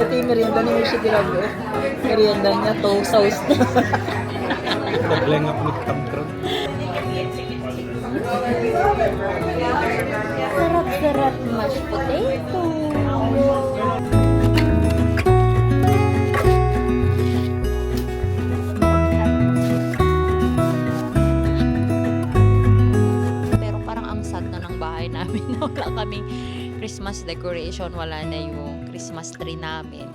Ito yung merienda ni Mishi Grabe. Merienda niya, toast sauce na. Naglengap ni Kamtron. Sarap-sarap mashed potato. Pero parang ang sad na ng bahay namin. Wala kaming Christmas decoration. Wala na yung Christmas tree namin.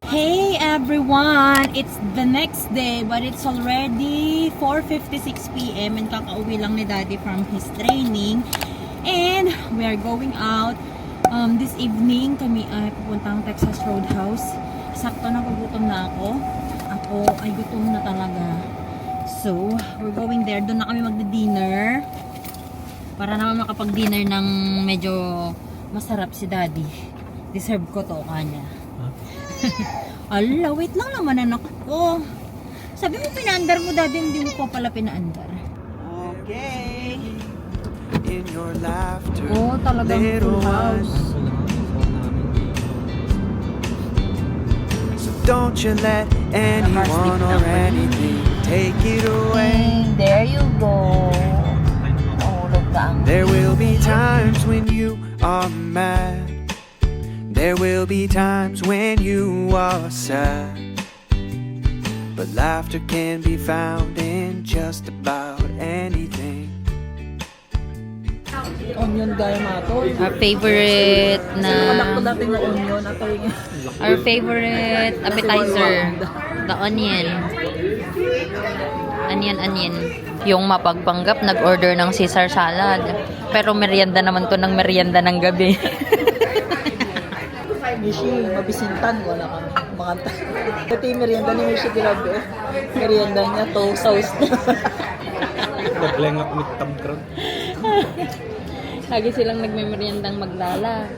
Hey everyone! It's the next day but it's already 4:56 p.m. and kakauwi lang ni Daddy from his training and we are going out this evening. Kami ay pupuntang Texas Roadhouse. Sakto na pagutom na ako. Ako ay gutom na talaga. So, we're going there. Doon na kami magdi-dinner para naman makapag-dinner ng medyo masarap si Daddy. Deserve ko to kanya. Ala, wait lang naman anak ko. Sabi mo pinaandar mo Daddy, hindi mo pa pala pinaandar. Okay. In your laughter, Oh, talagang full house. so don't you let anyone or anything take it away. There you go. Mahulog ka ang There will be times when you are mad. There will be times when you are sad. But laughter can be found in just about anything. Onion gayamato. our favorite Anak ko na natin yung onion. Ato yung... our favorite appetizer, the onion. Onion. Yung mapagpanggap nag-order ng Caesar salad. Pero merienda naman to ng merienda ng gabi. Mishi, mabisintan. Wala kami. Makanta. Ito yung merienda ni Mishi Grabe. Merienda niya, toast sauce na. Naglengap ni Kamtron. Lagi silang nagme-meriendang maglala.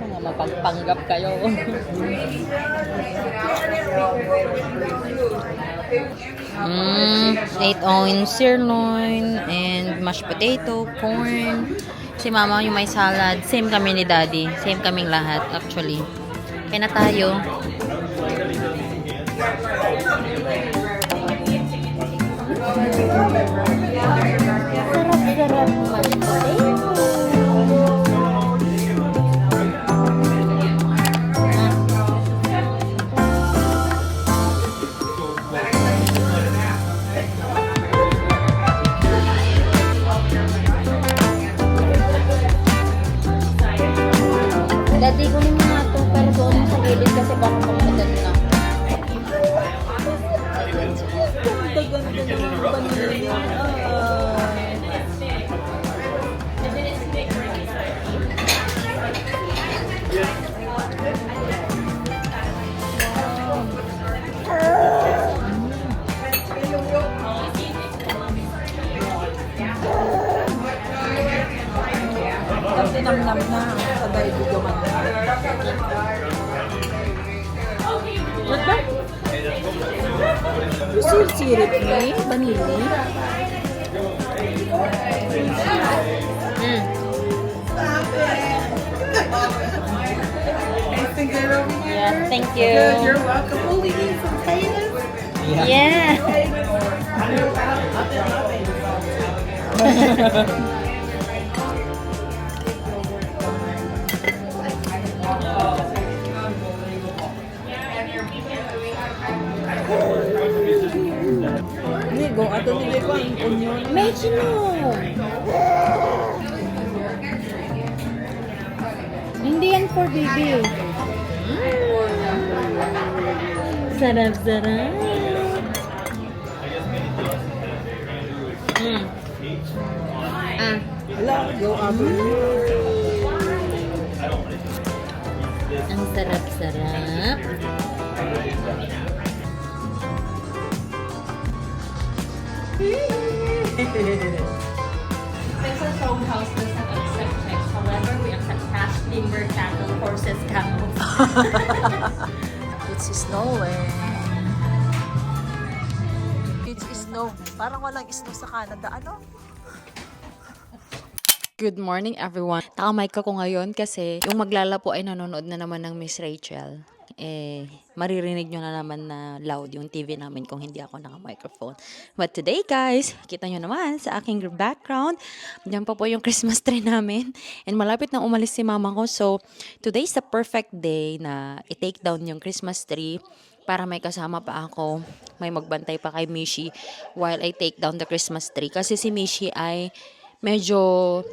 Mga mapagpanggap kayo. Eight ounce sirloin and mashed potato, corn. Si mama yung may salad. Same kami ni daddy. Same kaming lahat actually. Kaya na tayo. Sarap-sarap mashed potato. Daddy, kunin mo nga ito, pero doon mo sa gilid kasi baka pagkagat na. Ganda-ganda naman vanilla. Kasi nam-nam na sa dahil gugaman na. What ba? Yung sirip ni vanilla. Yes, thank you. You're welcome. Oh, we need some potatoes. Yeah. Hindi, go. Ato nilay ko ang onion. Medyo. Hindi yan for baby. Sarap-sarap. Wala, go ato. Ang sarap-sarap. Texas Roadhouse does not accept checks. However, we accept cash, timber, cattle, horses, camels. It's snowing. It's snow. Parang walang snow sa Canada. Ano? Good morning, everyone. Naka-mic ako ngayon kasi yung maglala po ay nanonood na naman ng Miss Rachel. Maririnig nyo na naman na loud yung TV namin kung hindi ako naka-microphone. But today, guys, kita nyo naman sa aking background, dyan pa po yung Christmas tree namin. And malapit na umalis si mama ko. So, today's the perfect day na i-take down yung Christmas tree para may kasama pa ako. May magbantay pa kay Mishi while I take down the Christmas tree. Kasi si Mishi ay medyo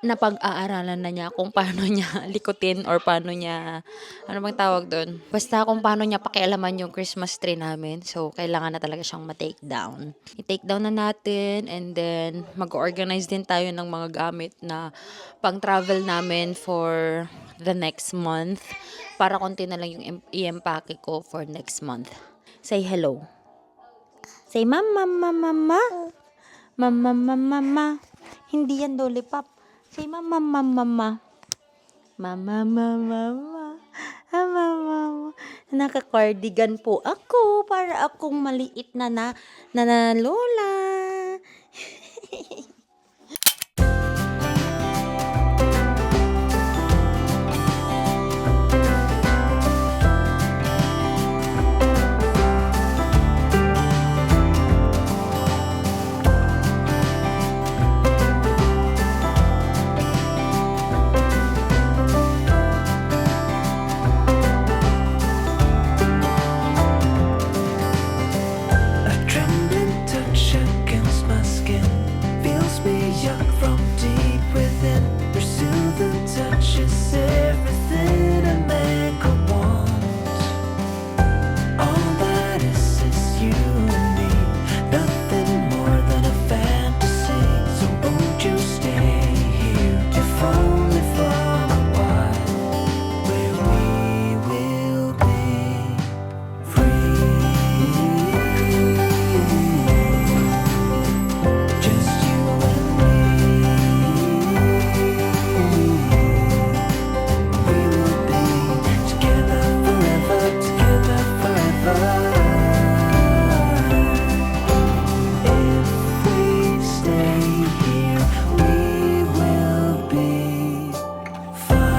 napag-aaralan na niya kung paano niya likutin or paano niya, ano bang tawag doon? Basta kung paano niya pakialaman yung Christmas tree namin. So, kailangan na talaga siyang ma-take down. I-take down na natin and then mag-organize din tayo ng mga gamit na pang-travel namin for the next month para konti na lang yung i-empake ko for next month. Say hello. Say mama, mama, mama. Mama, mama, mama. Hindi yan lollipop. Say mama, mama, mama. Mama, mama, mama. Mama, mama. Naka-cardigan po ako para akong maliit na lola. A trembling touch against my skin fills me up from deep within. Your soothing touch is everything a man could want. All that is you and me, nothing more than a fantasy. So won't you stay here, if only for a while, where we will be free. Just you and me. We will be together forever, together forever. If we stay here, we will be fine.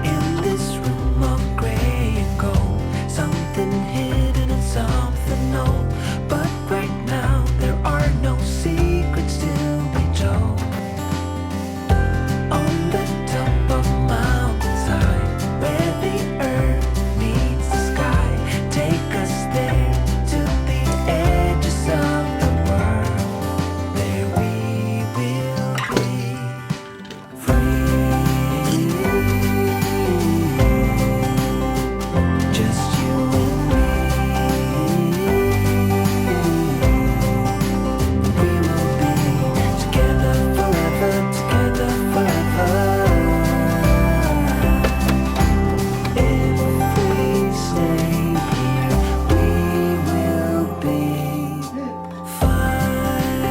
In this room of gray and gold, something hidden and something known. But right now there are no secrets to be told. On the top of mountainside, where the earth meets the sky, take us there to the edges of the world. There we will be free. Just you and me. We will be together forever, together forever. If we stay here, we will be fine.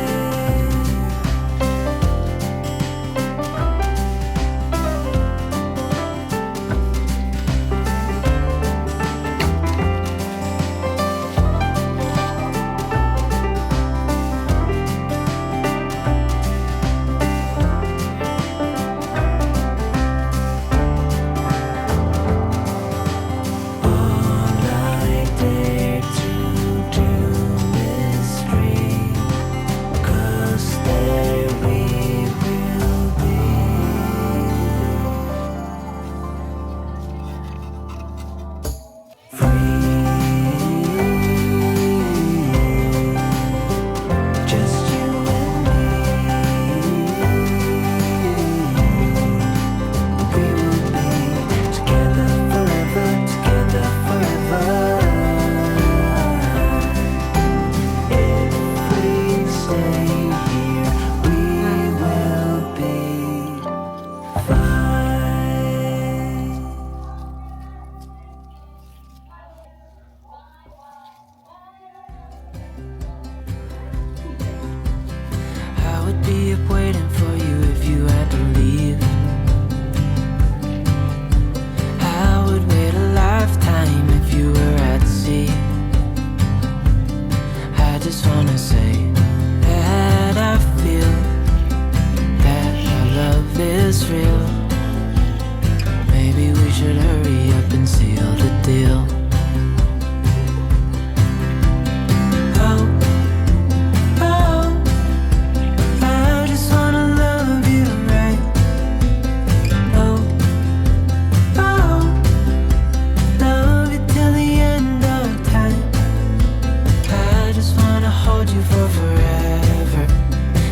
All I dare to do is dream, 'cause there we will be free. Just you and me. We will be together forever, together forever. If we stay here, we will be fine. I would be up waiting for you if you had to leave. just wanna say that I feel that our love is real. Maybe we should hurry up and seal the deal. Oh, oh, I just wanna love you right. Oh, oh, love you till the end of time. I just wanna hold you for forever.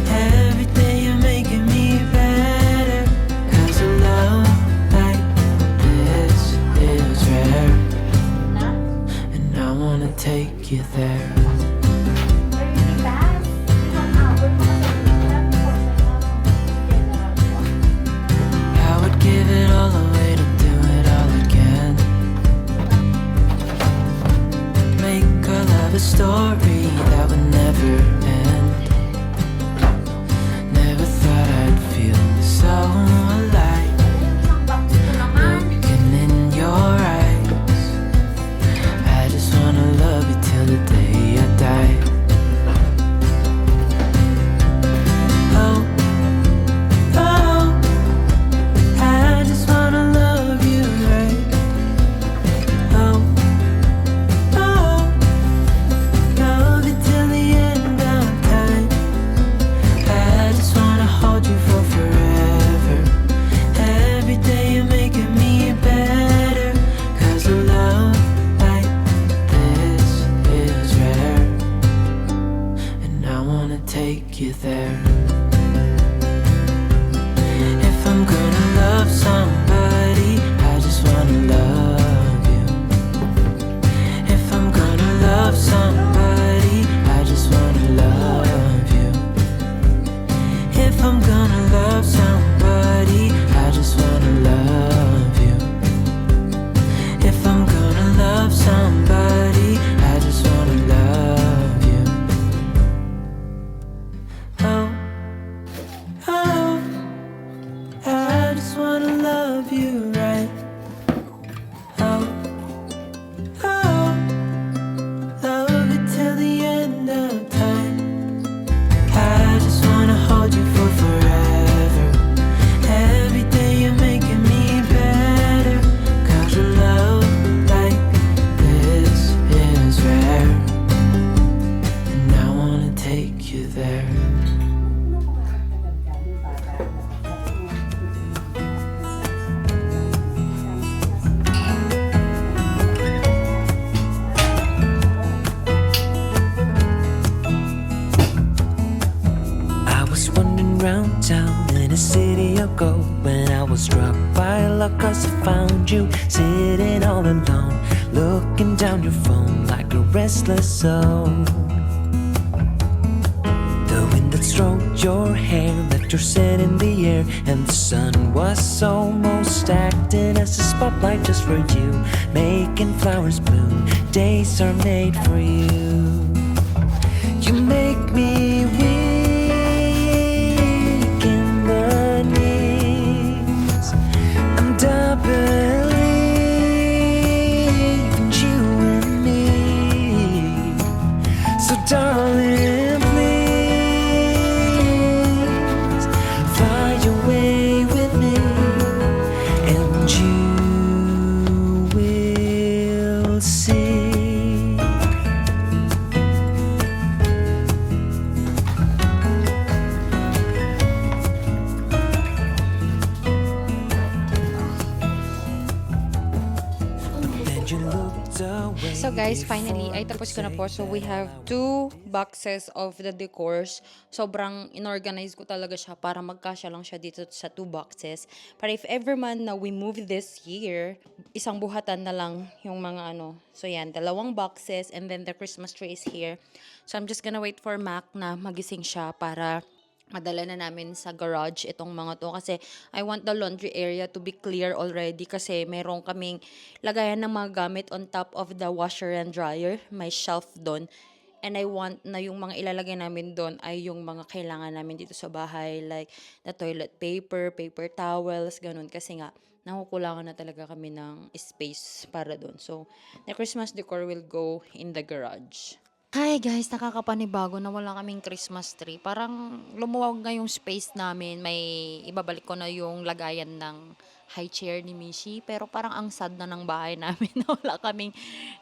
Every day you're making me better. 'Cause a love like this is rare. And I wanna take you there. I would give it all away to do it all again. Make our love a story that would never end. Never thought I'd feel so alive. Looking in your eyes, I just wanna love you till the day I die. Oh, oh, I just wanna love you right. Oh, oh, love you till the end of time. I just wanna hold you for forever. Every day you're making me better. 'Cause a love like this is rare. And I wanna take you there. If I'm gonna love somebody, I just wanna love you. If I'm gonna love somebody, I just wanna love you. If I'm gonna love somebody, I just wanna love you. If I'm gonna love somebody, I just wanna love you. Oh, oh, I just wanna love you right. Oh, oh, love you till the end of time. I just wanna hold you for forever. Every day you're making me better. 'Cause a love like this is rare. And I wanna take you there. I was wandering round town in a city ago when I was struck by luck 'cause I found you sitting all alone, looking down your phone like a restless soul. The wind that stroked your hair left your scent in the air, and the sun was almost acting as a spotlight just for you, making flowers bloom. Days are made for you. You make me weak in the knees. I'm doubling you and me. So darling, please fly away with me, and you will see. Then you looked away. So guys, finally, ay tapos ko na po. So we have 2 boxes of the decors. Sobrang inorganize ko talaga siya para magkasya lang siya dito sa 2 boxes. Para if ever man na we move this year, isang buhatan na lang yung mga ano. So yan, 2 boxes and then the Christmas tree is here. So I'm just gonna wait for Mac na magising siya para madala na namin sa garage itong mga to kasi I want the laundry area to be clear already kasi meron kaming lagayan ng mga gamit on top of the washer and dryer, may shelf doon, and I want na yung mga ilalagay namin doon ay yung mga kailangan namin dito sa bahay, like the toilet paper, paper towels, ganun, kasi nga nakukulangan na talaga kami ng space para doon. So the Christmas decor will go in the garage. Hi guys, nakakapanibago na wala kaming Christmas tree. Parang lumuwag nga yung space namin. May ibabalik ko na yung lagayan ng high chair ni Mishi. Pero parang ang sad na ng bahay namin na wala kaming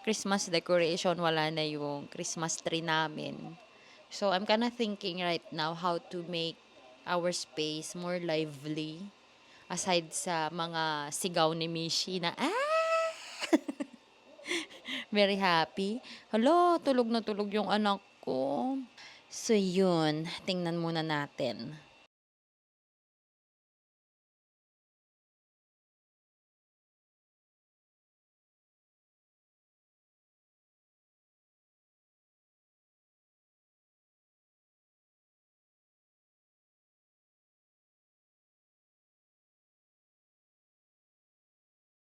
Christmas decoration. Wala na yung Christmas tree namin. So I'm kinda thinking right now how to make our space more lively. Aside sa mga sigaw ni Mishi na very happy. Hala, tulog na tulog yung anak ko. So, yun. Tingnan muna natin.